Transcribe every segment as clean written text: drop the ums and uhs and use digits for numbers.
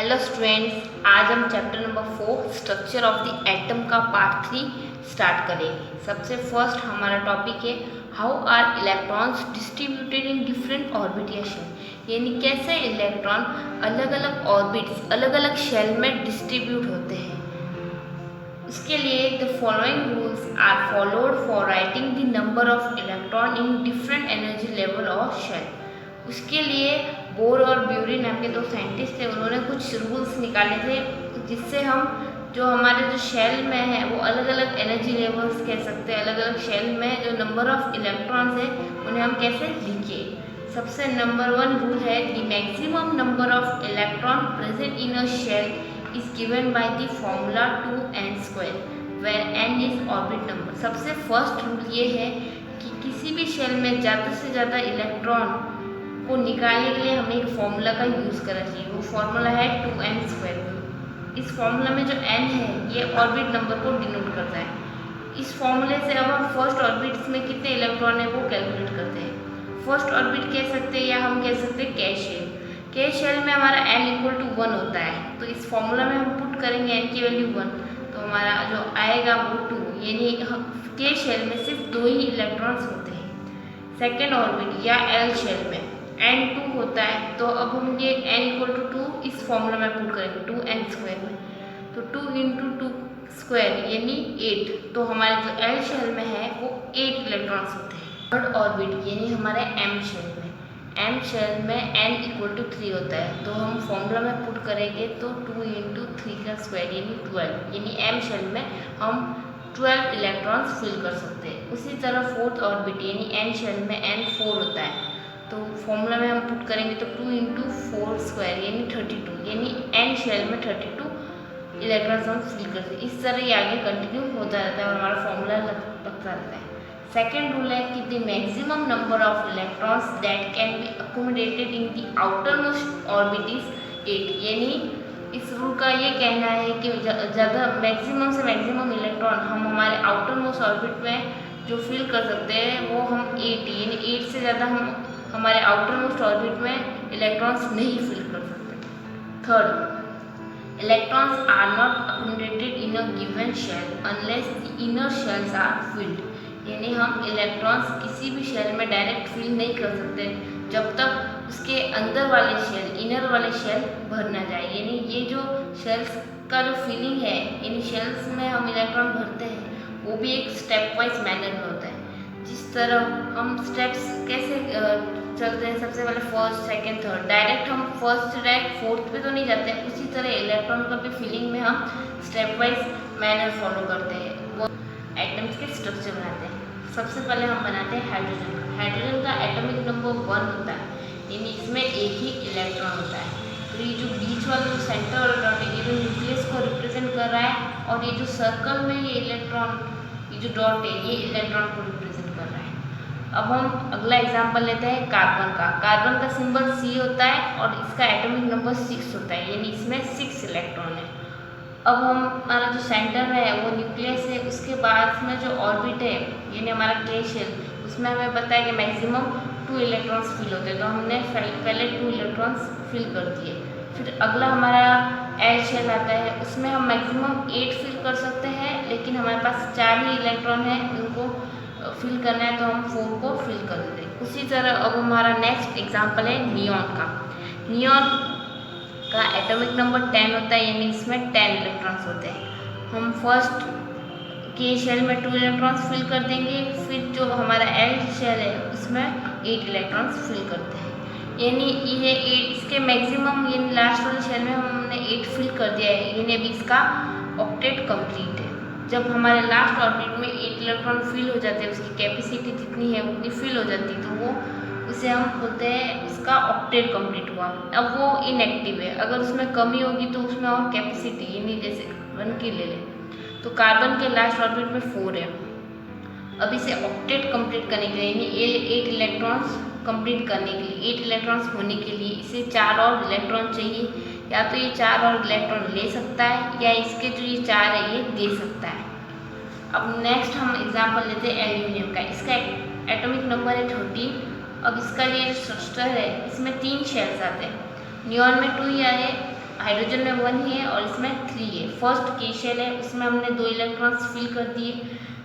Hello students, आज हम chapter number 4 structure of the atom का पार्ट 3 स्टार्ट करेंगे। सबसे फर्स्ट हमारा टॉपिक है how are electrons distributed in different orbitation, यानी कैसे इलेक्ट्रॉन अलग अलग ऑर्बिट्स अलग अलग शेल में डिस्ट्रीब्यूट होते हैं। उसके लिए the following rules are followed for writing the number of electron in different energy level of shell. उसके लिए बोर और ब्यूरी नाम के दो साइंटिस्ट थे, उन्होंने कुछ रूल्स निकाले थे जिससे हम जो हमारे जो शेल में है वो अलग अलग एनर्जी लेवल्स कह सकते हैं। अलग अलग शेल में जो नंबर ऑफ इलेक्ट्रॉन्स है उन्हें हम कैसे लिखे। सबसे नंबर 1 रूल है the maximum number of electron present in a shell is given by the formula 2n² where n is orbit number. सबसे फर्स्ट रूल ये है कि किसी भी शेल में ज़्यादा से ज़्यादा इलेक्ट्रॉन को निकालने के लिए हमें एक फॉर्मूला का यूज़ करना चाहिए। वो फॉर्मूला है 2n²। इस फॉर्मूला में जो n है ये ऑर्बिट नंबर को डिनोट करता है। इस फॉर्मूले से अब हम फर्स्ट ऑर्बिट्स में कितने इलेक्ट्रॉन है वो कैलकुलेट करते हैं। फर्स्ट ऑर्बिट कह सकते हैं या हम कह सकते हैं के शेल। के शेल में हमारा n = 1 होता है, तो इस फॉर्मूला में हम पुट करेंगे n की वैल्यू 1, तो हमारा जो आएगा वो 2, यानी के शेल में सिर्फ 2 ही इलेक्ट्रॉन्स होते हैं। सेकेंड ऑर्बिट या एल शेल में n2 होता है, तो अब हम ये n = 2 इस फॉर्मूला में पुट करेंगे 2n² में, तो 2 × 2² यानी 8, तो हमारे जो एल शेल में है वो 8 इलेक्ट्रॉन्स होते हैं। थर्ड ऑर्बिट यानी हमारे m शेल में n = 3 होता है, तो हम फॉर्मूला में पुट करेंगे तो 2 × 3² यानी 12, यानी m शेल में हम 12 इलेक्ट्रॉन्स फिल कर सकते हैं। उसी तरह फोर्थ ऑर्बिट यानी n शेल में n4 होता है, तो फॉर्मूला में हम पुट करेंगे तो 2 × 4² यानी 32, यानी n शेल में 32 इलेक्ट्रॉन्स हम फिल करते हैं। इस तरह ये आगे कंटिन्यू होता रहता है और हमारा फॉर्मूला लगता रहता है। सेकेंड रूल है कि the maximum number of electrons that can be accommodated in the outer most orbit is 8, यानी इस रूल का ये कहना है कि ज़्यादा मैक्सिमम से मैक्सिमम इलेक्ट्रॉन हम हमारे आउटर मोस्ट ऑर्बिट में जो फिल कर सकते हैं वो हम 8, यानी 8 से ज़्यादा हम हमारे आउटर मोस्ट ऑर्बिट में इलेक्ट्रॉन्स नहीं फिल कर सकते। Third, electrons are not accommodated in a given shell unless the inner shells are filled, यानी हम इलेक्ट्रॉन्स किसी भी शेल में डायरेक्ट फिल नहीं कर सकते जब तक उसके अंदर वाले शेल इनर वाले शेल भर ना जाए। यानी ये जो शेल्स का जो फिलिंग है, यानी शेल्स में हम इलेक्ट्रॉन भरते हैं वो भी एक स्टेप वाइज मैनर में होता है। जिस तरह हम स्टेप्स कैसे चलते हैं, सबसे पहले फर्स्ट, सेकंड, थर्ड, डायरेक्ट हम फर्स्ट डायरेक्ट फोर्थ पे तो नहीं जाते हैं। उसी तरह इलेक्ट्रॉन का भी फिलिंग में हम स्टेप वाइज मैनर फॉलो करते हैं, वो एटम्स के स्ट्रक्चर बनाते हैं। सबसे पहले हम बनाते हैं हाइड्रोजन का एटॉमिक नंबर 1 होता है, यानी इसमें एक ही इलेक्ट्रॉन होता है। तो ये जो बीच वाला जो सेंटर वाला डॉट है ये जो न्यूक्लियस को रिप्रेजेंट कर रहा है, और ये जो सर्कल में ये इलेक्ट्रॉन, ये जो डॉट है ये इलेक्ट्रॉन को रिप्रेजेंट कर रहा है। अब हम अगला एग्जाम्पल लेते हैं कार्बन का। कार्बन का सिंबल C होता है और इसका एटॉमिक नंबर 6 होता है, यानी इसमें 6 इलेक्ट्रॉन है। अब हमारा जो सेंटर है वो न्यूक्लियस है, उसके बाद में जो ऑर्बिट है यानी हमारा के शेल, उसमें हमें पता है कि मैक्सिमम 2 इलेक्ट्रॉन्स फिल होते हैं, तो हमने पहले 2 इलेक्ट्रॉन्स फिल कर दिए। फिर अगला हमारा एल शेल आता है, उसमें हम मैक्सिमम 8 फिल कर सकते हैं, लेकिन हमारे पास 4 ही इलेक्ट्रॉन है, उनको फिल करना है तो हम 4 को फिल कर देते हैं। उसी तरह अब हमारा नेक्स्ट एग्जाम्पल है नियॉन का। नियॉन का एटॉमिक नंबर 10 होता है, यानी इसमें 10 इलेक्ट्रॉन्स होते हैं। हम फर्स्ट के शेल में 2 इलेक्ट्रॉन्स फिल कर देंगे, फिर जो हमारा एल शेल है उसमें 8 इलेक्ट्रॉन्स फिल करते हैं, यानी ये 8 इसके मैक्सिमम, यानी लास्ट वाले शेल में हमने 8 फिल कर दिया है, यानी अभी इसका ऑक्टेट कंप्लीट है। जब हमारे लास्ट ऑर्बिट में 8 इलेक्ट्रॉन फिल हो जाते हैं, उसकी कैपेसिटी जितनी है उतनी फिल हो जाती है, तो वो उसे हम बोलते हैं उसका ऑक्टेट कंप्लीट हुआ। अब वो इनएक्टिव है, अगर उसमें कमी होगी तो उसमें और कैपेसिटी, यानी जैसे 1 की ले लें, तो कार्बन के लास्ट ऑर्बिट में 4 है। अब इसे ऑक्टेट कंप्लीट करने के लिए, यानी 8 इलेक्ट्रॉन्स कंप्लीट करने के लिए, 8 इलेक्ट्रॉन्स होने के लिए इसे 4 और इलेक्ट्रॉन चाहिए। या तो ये 4 और इलेक्ट्रॉन ले सकता है या इसके जो ये 4 है ये दे सकता है। अब नेक्स्ट हम एग्जांपल लेते हैं एल्यूमिनियम का। इसका एटॉमिक नंबर है 13। अब इसका ये स्ट्रक्चर है, इसमें 3 शेल्स आते हैं। नियॉन में 2 ही आए, हाइड्रोजन में 1 ही है और इसमें 3 है। फर्स्ट के शेल है, उसमें हमने 2 इलेक्ट्रॉन्स फिल कर दिए।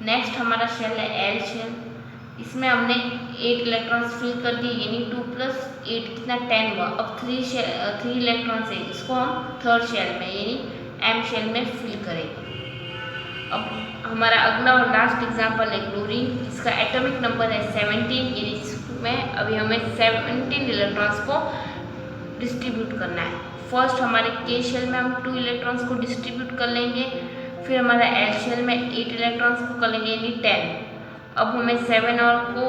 नेक्स्ट हमारा शेल है एल शेल, इसमें हमने 8 इलेक्ट्रॉन्स फिल कर दिए, यानी 2 + 8 कितना 10 हुआ। अब 3 इलेक्ट्रॉन्स है, इसको हम थर्ड शेल में यानी एम शेल में फिल करेंगे। अब हमारा अगला और लास्ट एग्जांपल है क्लोरीन, इसका एटॉमिक नंबर है 17, यानी इसमें अभी हमें 17 इलेक्ट्रॉन्स को डिस्ट्रीब्यूट करना है। फर्स्ट हमारे के शेल में हम 2 इलेक्ट्रॉन्स को डिस्ट्रीब्यूट कर लेंगे, फिर हमारा एल शेल में 8 इलेक्ट्रॉन्स को कर लेंगे यानी 10। अब हमें 7 और को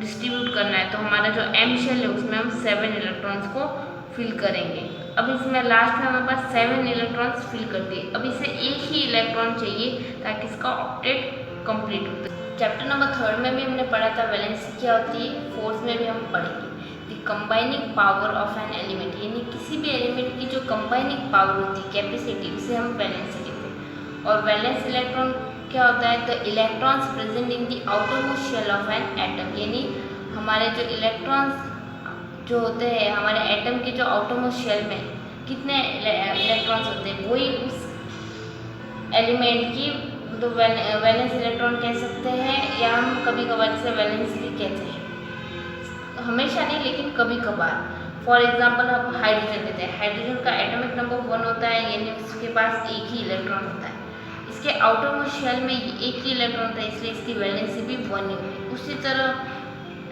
डिस्ट्रीब्यूट करना है, तो हमारा जो एम शेल है उसमें हम 7 इलेक्ट्रॉन्स को फिल करेंगे। अब इसमें लास्ट में हमारे पास 7 इलेक्ट्रॉन्स फिल कर दिए। अब इसे एक ही इलेक्ट्रॉन चाहिए ताकि इसका ऑक्टेट कंप्लीट हो। चैप्टर नंबर 3 में भी हमने पढ़ा था वैलेंसी क्या होती है, 4th में भी हम पढ़ेंगे the combining power of an element, यानी किसी भी एलिमेंट की जो कंबाइनिंग पावर होती है, कैपेसिटी, उसे हम वैलेंसी कहते हैं। और वैलेंस इलेक्ट्रॉन क्या होता है, the electrons present in the outermost shell of an atom, यानी हमारे जो इलेक्ट्रॉन्स जो होते हैं हमारे एटम के जो आउटरमोस्ट शेल में कितने इलेक्ट्रॉन्स होते हैं, वही उस एलिमेंट की तो वैलेंस इलेक्ट्रॉन कह सकते हैं, या हम कभी कभार इसे वैलेंस भी कहते हैं, हमेशा नहीं लेकिन कभी कभार। फॉर एग्जांपल हम हाइड्रोजन लेते हैं, हाइड्रोजन का एटॉमिक नंबर 1 होता है, यानी उसके पास एक ही इलेक्ट्रॉन होता है। इसके आउटरमोस्ट शेल में एक ही इलेक्ट्रॉन होता है, इसलिए इसकी वैलेंसी भी 1 ही होती है। उसी तरह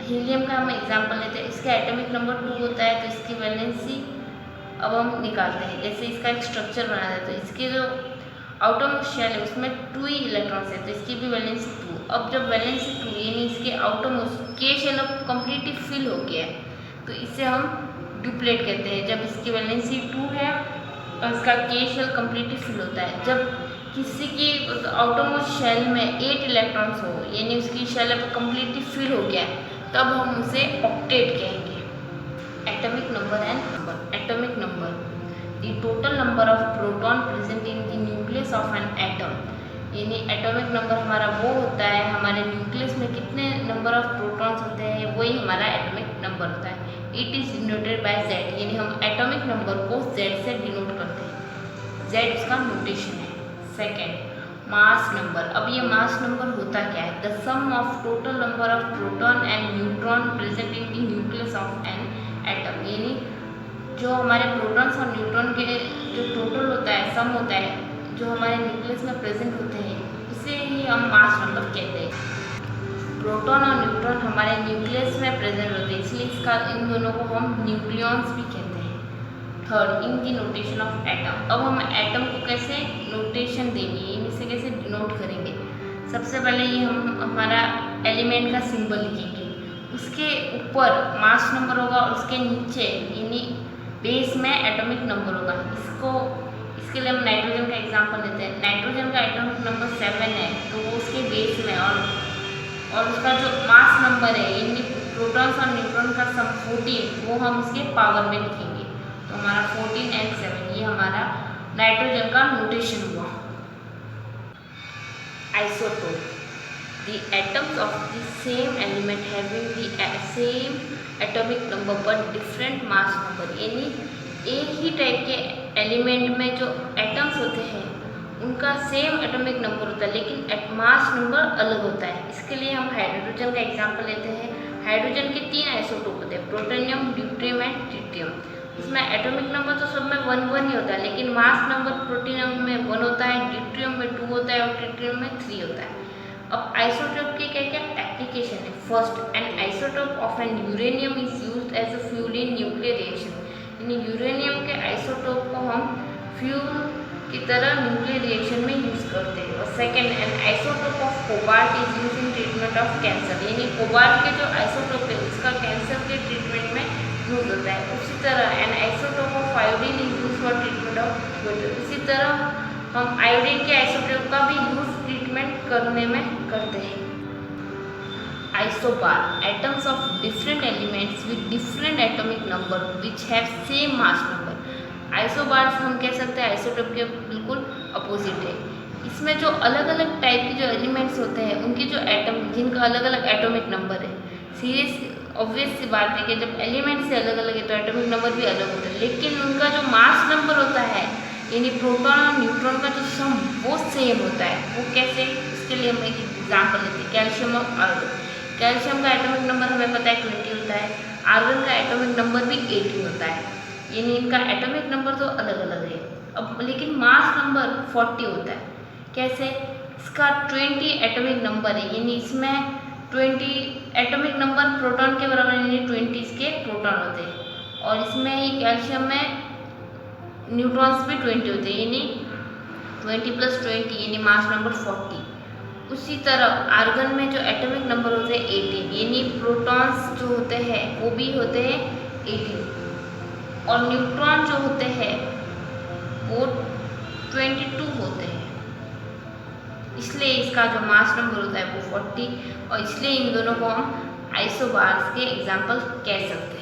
हीलियम का हम एग्जांपल लेते हैं, इसका एटॉमिक नंबर 2 होता है, तो इसकी वैलेंसी अब हम निकालते हैं। जैसे इसका एक स्ट्रक्चर बनाते हैं, तो इसके जो आउटरमोस्ट शेल है उसमें 2 ही इलेक्ट्रॉन्स है, तो इसकी भी वैलेंसी 2। अब जब वैलेंसी 2 यानी इसके आउटरमोस्ट के शेल अब कम्प्लीटली फिल हो गया है, तो इसे हम ड्यूप्लेट कहते हैं। जब इसकी वैलेंसी 2 है और इसका के शेल कम्प्लीटली फिल होता है। जब किसी की आउटरमोस्ट शेल में 8 इलेक्ट्रॉन्स हो, यानी उसकी शेल अब कम्प्लीटली फिल हो गया है, तब हम उसे ऑक्टेट कहेंगे। Atomic number and number. Atomic number the total number of proton present in the nucleus of an atom, यानी एटॉमिक नंबर हमारा वो होता है हमारे न्यूक्लियस में कितने नंबर ऑफ प्रोटॉन्स होते हैं, वही हमारा एटॉमिक नंबर होता है। It is denoted by Z, यानी हम एटॉमिक नंबर को जेड से डिनोट करते हैं, जेड उसका नोटेशन है। Second mass number. अब ये मास नंबर होता क्या है, the sum of total number of proton and neutron present in the nucleus of an atom, यानी जो हमारे प्रोटॉन्स और न्यूट्रॉन के जो टोटल होता है, सम होता है, जो हमारे न्यूक्लियस में प्रेजेंट होते हैं, उसे ही हम मास नंबर कहते हैं। प्रोटॉन और न्यूट्रॉन हमारे न्यूक्लियस में प्रेजेंट होते हैं, इसलिए इसका इन दोनों को हम न्यूक्लियॉन्स भी कहते हैं। Third in the notation of atom. अब हम एटम को कैसे नोटेशन देंगे, इसे कैसे डिनोट करेंगे। सबसे पहले ये हम हमारा एलिमेंट का सिंबल लिखेंगे, उसके ऊपर मास नंबर होगा और उसके नीचे यानी बेस में एटॉमिक नंबर होगा। इसके लिए हम नाइट्रोजन का एग्जांपल लेते हैं। नाइट्रोजन का एटॉमिक नंबर 7 है, तो वो उसके बेस में और उसका जो मास नंबर है यानी प्रोटॉन्स और न्यूट्रॉन का सम 14, वो हम उसके पावर में लिखेंगे। तो हमारा 14 and 7 ये हमारा नाइट्रोजन का नोटेशन हुआ। Isotope the atoms of the same element having the same atomic number but different mass number, यानी एक ही टाइप के एलिमेंट में जो एटम्स होते हैं उनका सेम एटॉमिक नंबर होता है लेकिन मास नंबर अलग होता है। इसके लिए हम हाइड्रोजन का एग्जांपल लेते हैं। हाइड्रोजन के 3 आइसोटोप होते हैं, प्लूटोनियम, ड्यूटेरियम एंड ट्रिटियम। इसमें एटॉमिक नंबर तो सब में 1 ही होता है, लेकिन मास नंबर प्लूटोनियम में 1 होता है, ड्यूटेरियम में 2 होता है और ट्रिटियम में 3 होता है। अब आइसोटोप के क्या क्या एप्लीकेशन है। First, an isotope of an uranium is used as a fuel in nuclear reaction, यानी यूरेनियम के आइसोटोप को हम फ्यूल की तरह न्यूक्लियर रिएक्शन में यूज़ करते हैं। और second, N isotope of cobalt is use in treatment of cancer, यानी कोबाल्ट के जो आइसोटोप है उसका कैंसर के ट्रीटमेंट में यूज होता है। उसी तरह N isotope of iodine is use for treatment of tuberculosis, इसी तरह हम आयोडीन के आइसोटोप का भी यूज ट्रीटमेंट करने में करते हैं। Isobar, atoms of different elements with different atomic number which have same mass number. Isobars हम कह सकते हैं आइसोटोप के बिल्कुल अपोजिट है। इसमें जो अलग अलग टाइप के जो एलिमेंट्स होते हैं उनके जो एटम जिनका अलग अलग एटॉमिक नंबर है सीरीज ऑब्वियस सी बात है कि जब एलिमेंट से अलग अलग है तो एटॉमिक नंबर भी अलग होता है, लेकिन उनका जो मास नंबर होता है यानी प्रोटॉन और न्यूट्रॉन का जो सम वो सेम होता है। वो कैसे, इसके लिए हम एक एग्जाम्पल लेते हैं, कैल्शियम और आर्गन। कैल्शियम का एटॉमिक नंबर हमें पता है 20 होता है, आर्गन का एटॉमिक नंबर भी 18 होता है, यानी इनका एटॉमिक नंबर तो अलग अलग है। अब लेकिन मास नंबर 40 होता है। कैसे, इसका 20 एटॉमिक नंबर है, यानी इसमें 20 एटॉमिक नंबर प्रोटॉन के बराबर, यानी 20 इसके प्रोटॉन होते हैं, और इसमें ही कैल्शियम में न्यूट्रॉन्स भी 20 होते हैं, यानी 20 + 20 यानी मास नंबर 40। उसी तरह आर्गन में जो एटॉमिक नंबर होते हैं 18, यानी प्रोटॉन्स जो होते हैं वो भी होते हैं 18, और न्यूट्रॉन जो होते हैं वो 22 होते हैं। इसलिए इसका जो मास नंबर होता है वो 40, और इसलिए इन दोनों को हम आइसोबार्स के एग्जाम्पल कह सकते हैं।